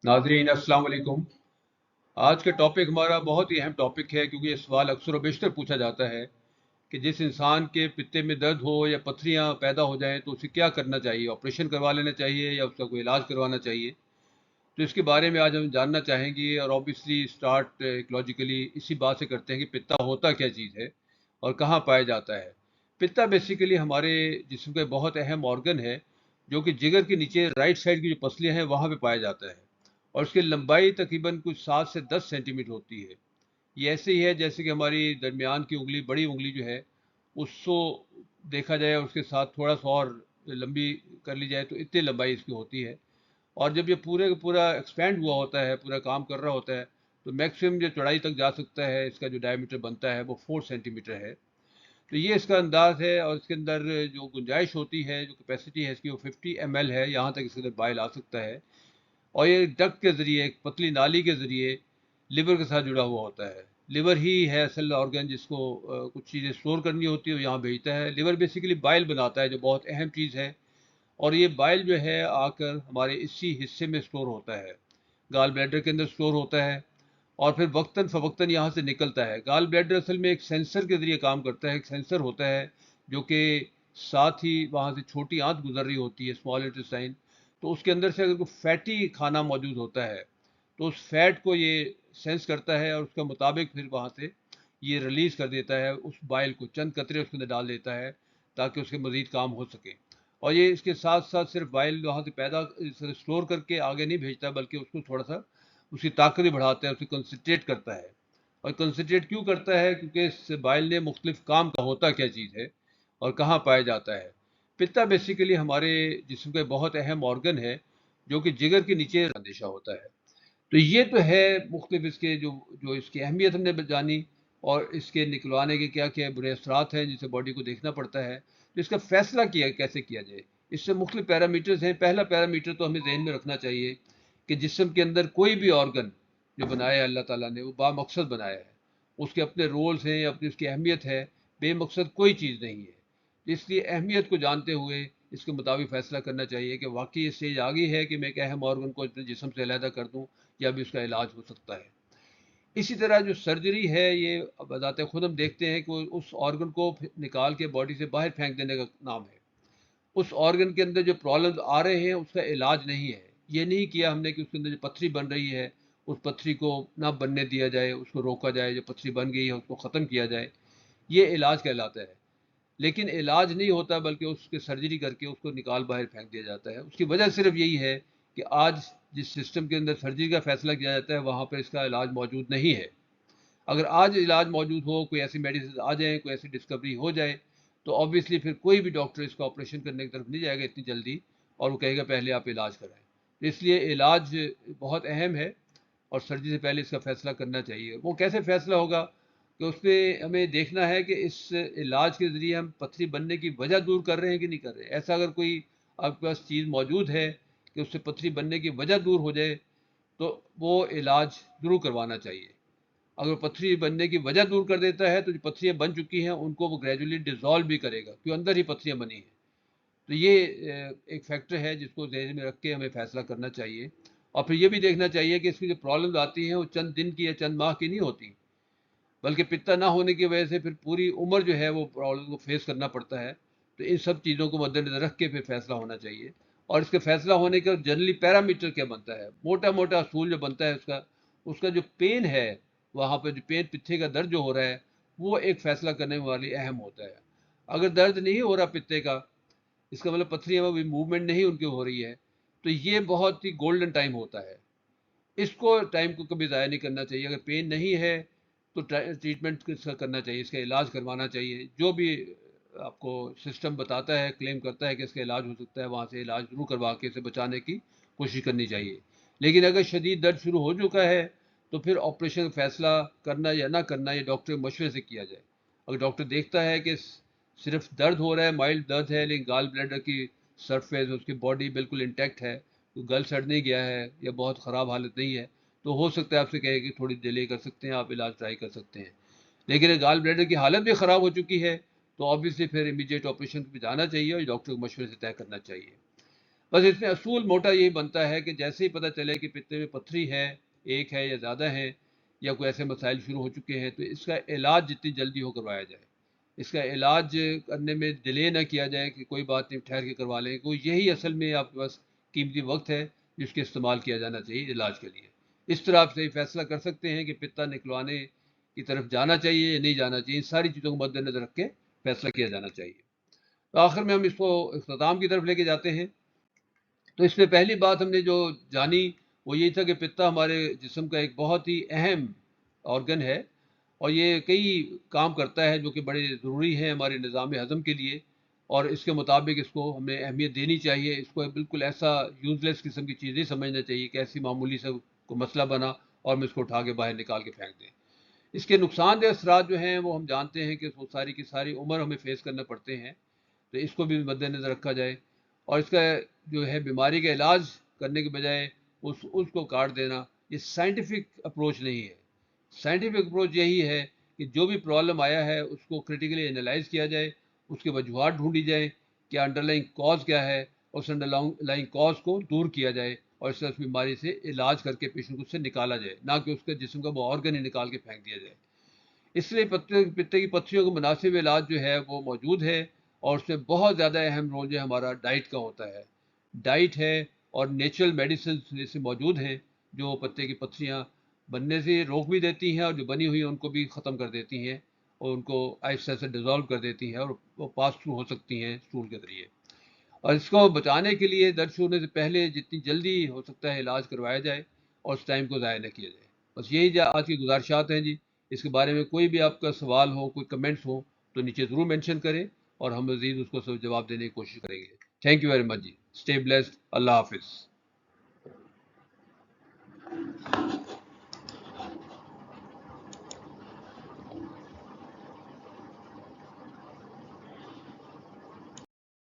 नाजरीन अस्सलाम वालेकुम। आज का टॉपिक हमारा बहुत ही अहम टॉपिक है, क्योंकि ये सवाल अक्सर व बेशतर पूछा जाता है कि जिस इंसान के पित्ते में दर्द हो या पथरियां पैदा हो जाएं तो उसे क्या करना चाहिए, ऑपरेशन करवा लेना चाहिए या उसका कोई इलाज करवाना चाहिए। तो इसके बारे में आज हम जानना चाहेंगे, और ऑब्वियसली स्टार्ट इकोलॉजिकली इसी बात से करते हैं कि पित्ता होता क्या चीज़ है और कहाँ पाया जाता है। पित्ता बेसिकली हमारे जिस्म का बहुत अहम ऑर्गन है, जो कि जिगर के नीचे राइट साइड की जो पसलियाँ हैं वहाँ पे पाया जाता है, और उसकी लंबाई तकरीबन कुछ 7 से 10 सेंटीमीटर होती है। ये ऐसे ही है जैसे कि हमारी दरमियान की उंगली, बड़ी उंगली जो है, उसको देखा जाए और उसके साथ थोड़ा सा और लंबी कर ली जाए तो इतनी लंबाई इसकी होती है। और जब ये पूरे का पूरा एक्सपैंड हुआ होता है, पूरा काम कर रहा होता है, तो मैक्सिमम जो चौड़ाई तक जा सकता है, इसका जो डायमीटर बनता है वो 4 सेंटीमीटर है। तो ये इसका अंदाज है, और इसके अंदर जो गुंजाइश होती है, जो कैपेसिटी है इसकी, वो 50 ml है, यहाँ तक इसके अंदर बाइल आ सकता है। और ये डक्ट के ज़रिए, एक पतली नाली के ज़रिए लिवर के साथ जुड़ा हुआ होता है। लिवर ही है असल ऑर्गन जिसको कुछ चीज़ें स्टोर करनी होती है, वो यहाँ भेजता है। लिवर बेसिकली बाइल बनाता है, जो बहुत अहम चीज़ है। और ये बाइल जो है आकर हमारे इसी हिस्से में स्टोर होता है, गाल ब्लैडर के अंदर स्टोर होता है, और फिर वक्तन फ़वक्तन यहाँ से निकलता है। गाल ब्लैडर असल में एक सेंसर के ज़रिए काम करता है। एक सेंसर होता है जो कि साथ ही वहाँ से छोटी आंत गुजर रही होती है, स्मॉल इंटेस्टाइन। तो उसके अंदर से अगर कोई फैटी खाना मौजूद होता है तो उस फैट को ये सेंस करता है, और उसके मुताबिक फिर वहाँ से ये रिलीज़ कर देता है, उस बाइल को चंद कतरे उसके अंदर डाल देता है, ताकि उसके मज़ीद काम हो सके। और ये इसके साथ साथ सिर्फ बाइल वहाँ से पैदा स्टोर करके आगे नहीं भेजता, बल्कि उसको थोड़ा सा उसकी ताकत भी बढ़ाता है, उसे कंसनट्रेट करता है। और कंसनट्रेट क्यों करता है? क्योंकि इस बाइल ने मुख्तलिफ काम का होता क्या चीज़ है और कहाँ पाया जाता है। पित्ता बेसिकली हमारे जिस्म का बहुत अहम ऑर्गन है, जो कि जिगर के नीचे अंदेशा होता है। तो ये तो है मुख्तलिफ इसके जो जो इसकी अहमियत हमने जानी, और इसके निकलवाने के क्या क्या बुरे असरात हैं जिसे बॉडी को देखना पड़ता है। तो इसका फैसला किया कैसे किया जाए, इससे मुख्तलिफ पैरामीटर्स हैं। पहला पैरामीटर तो हमें जहन में रखना चाहिए कि जिस्म के अंदर कोई भी ऑर्गन जो बनाया है अल्लाह ताला ने, वो बामकसद बनाया है। उसके अपने रोल्स हैं, अपनी उसकी अहमियत है। बेमकसद कोई चीज़ नहीं है। इसलिए अहमियत को जानते हुए इसके मुताबिक फ़ैसला करना चाहिए कि वाकई ये स्टेज आ गई है कि मैं एक अहम ऑर्गन को अपने जिस्म से अलहदा कर दूँ, या भी उसका इलाज हो सकता है। इसी तरह जो सर्जरी है, ये बजाते खुद हम देखते हैं कि उस ऑर्गन को निकाल के बॉडी से बाहर फेंक देने का नाम है। उस ऑर्गन के अंदर जो प्रॉब्लम्स आ रहे हैं उसका इलाज नहीं है। ये नहीं किया हमने कि उसके अंदर जो पथरी बन रही है, उस पथरी को ना बनने दिया जाए, उसको रोका जाए, जो पथरी बन गई है उसको ख़त्म किया जाए। ये इलाज कहलाता है। लेकिन इलाज नहीं होता, बल्कि उसके सर्जरी करके उसको निकाल बाहर फेंक दिया जाता है। उसकी वजह सिर्फ यही है कि आज जिस सिस्टम के अंदर सर्जरी का फैसला किया जाता है, वहाँ पर इसका इलाज मौजूद नहीं है। अगर आज इलाज मौजूद हो, कोई ऐसी मेडिसिन आ जाए, कोई ऐसी डिस्कवरी हो जाए, तो ऑब्वियसली फिर कोई भी डॉक्टर इसका ऑपरेशन करने की तरफ नहीं जाएगा इतनी जल्दी, और वो कहेगा पहले आप इलाज कराएं। तो इसलिए इलाज बहुत अहम है, और सर्जरी से पहले इसका फैसला करना चाहिए। वो कैसे फैसला होगा? कि उसमें हमें देखना है कि इस इलाज के ज़रिए हम पथरी बनने की वजह दूर कर रहे हैं कि नहीं कर रहे हैं। ऐसा अगर कोई आपके पास चीज़ मौजूद है कि उससे पथरी बनने की वजह दूर हो जाए, तो वो इलाज ज़रूर करवाना चाहिए। अगर पथरी बनने की वजह दूर कर देता है, तो जो पथरियाँ बन चुकी हैं उनको वो ग्रेजुअली डिज़ोल्व भी करेगा, क्योंकि अंदर ही पथरियाँ बनी हैं। तो ये एक फैक्टर है जिसको ज़हन में रख के हमें फ़ैसला करना चाहिए। और फिर ये भी देखना चाहिए कि इसकी जो प्रॉब्लम्स आती हैं वो चंद दिन की या चंद माह की नहीं होती, बल्कि पित्ता ना होने की वजह से फिर पूरी उम्र जो है वो प्रॉब्लम को फेस करना पड़ता है। तो इन सब चीज़ों को मद्देनजर रख के फिर फैसला होना चाहिए। और इसके फैसला होने का जनरली पैरामीटर क्या बनता है, मोटा मोटा असूल जो बनता है उसका, उसका जो पेन है, वहाँ पर जो पेन, पित्ते का दर्द जो हो रहा है, वो एक फैसला करने वाली अहम होता है। अगर दर्द नहीं हो रहा पित्ते का, इसका मतलब पथरियाँ में मूवमेंट नहीं उनकी हो रही है, तो ये बहुत ही गोल्डन टाइम होता है। इसको टाइम को कभी ज़ाया नहीं करना चाहिए। अगर पेन नहीं है तो ट्रीटमेंट इसका करना चाहिए, इसका इलाज करवाना चाहिए। जो भी आपको सिस्टम बताता है, क्लेम करता है कि इसका इलाज हो सकता है, वहाँ से इलाज शुरू करवा के इसे बचाने की कोशिश करनी चाहिए। लेकिन अगर शदीद दर्द शुरू हो चुका है, तो फिर ऑपरेशन का फैसला करना या ना करना ये डॉक्टर के मशवरे से किया जाए। अगर डॉक्टर देखता है कि सिर्फ दर्द हो रहा है, माइल्ड दर्द है, लेकिन गाल ब्लैडर की सरफेस, उसकी बॉडी बिल्कुल इंटैक्ट है, तो गल सड़ नहीं गया है या बहुत ख़राब हालत नहीं है, तो हो सकता है आपसे कहे कि थोड़ी डिले कर सकते हैं, आप इलाज ट्राई कर सकते हैं। लेकिन अगर गाल ब्लैडर की हालत भी ख़राब हो चुकी है, तो ऑब्वियसली फिर इमीडिएट ऑपरेशन पे जाना चाहिए और डॉक्टर के मशवरे से तय करना चाहिए। बस इसमें असूल मोटा यही बनता है कि जैसे ही पता चले कि पित्ते में पत्थरी है, एक है या ज़्यादा है, या कोई ऐसे मसाइल शुरू हो चुके हैं, तो इसका इलाज जितनी जल्दी हो करवाया जाए। इसका इलाज करने में डिले ना किया जाए कि कोई बात नहीं ठहर के करवा लें, कोई यही असल में आपके पास कीमती वक्त है जिसके इस्तेमाल किया जाना चाहिए इलाज के लिए। इस तरह आप सही फैसला कर सकते हैं कि पित्ता निकलवाने की तरफ जाना चाहिए या नहीं जाना चाहिए। इन सारी चीज़ों को मद्देनजर रख के फैसला किया जाना चाहिए। तो आखिर में हम इसको इख्तिताम की तरफ लेके जाते हैं। तो इसमें पहली बात हमने जो जानी वो यही था कि पित्ता हमारे जिस्म का एक बहुत ही अहम ऑर्गन है, और ये कई काम करता है जो कि बड़े ज़रूरी हैं हमारे निज़ाम हज़म के लिए, और इसके मुताबिक इसको हमें अहमियत देनी चाहिए। इसको बिल्कुल ऐसा यूज़लेस किस्म की चीज़ नहीं समझना चाहिए कि ऐसी मामूली सा को मसला बना और हम इसको उठा के बाहर निकाल के फेंक दें। इसके नुकसानदेह असरात जो हैं वो हम जानते हैं कि वो सारी की सारी उम्र हमें फेस करना पड़ते हैं, तो इसको भी मद्देनज़र रखा जाए। और इसका जो है बीमारी का इलाज करने के बजाय उसको काट देना, ये साइंटिफिक अप्रोच नहीं है। साइंटिफिक अप्रोच यही है कि जो भी प्रॉब्लम आया है उसको क्रिटिकली एनालाइज किया जाए, उसके वजूहत ढूंढी जाए, क्या अंडरलाइंग कॉज क्या है, और उस अंडरलाइंग कॉज को दूर किया जाए, और इससे उस बीमारी से इलाज करके पेशेंट को उससे निकाला जाए, ना कि उसके जिस्म का वो ऑर्गन ही निकाल के फेंक दिया जाए। इसलिए पित्ते की पत्थरियों का मुनासिब इलाज जो है वो मौजूद है, और उसमें बहुत ज़्यादा अहम रोल जो है हमारा डाइट का होता है। डाइट है और नेचुरल मेडिसिन जैसे मौजूद हैं जो पत्ते की पत्थरियाँ बनने से रोक भी देती हैं, और जो बनी हुई हैं उनको भी ख़त्म कर देती हैं, और उनको आहिस्ता से डिज़ोल्व कर देती हैं, और वो पास थ्रू हो सकती हैं स्टूल के ज़रिए। और इसको बचाने के लिए दर्द शुरू होने से पहले जितनी जल्दी हो सकता है इलाज करवाया जाए, और उस टाइम को ज़ाया न किया जाए। बस यही आज की गुजारिशात हैं जी। इसके बारे में कोई भी आपका सवाल हो, कोई कमेंट्स हो, तो नीचे ज़रूर मेंशन करें, और हम मज़ीद उसको सब जवाब देने की कोशिश करेंगे। थैंक यू वेरी मच जी। Stay blessed. अल्लाह हाफिज़।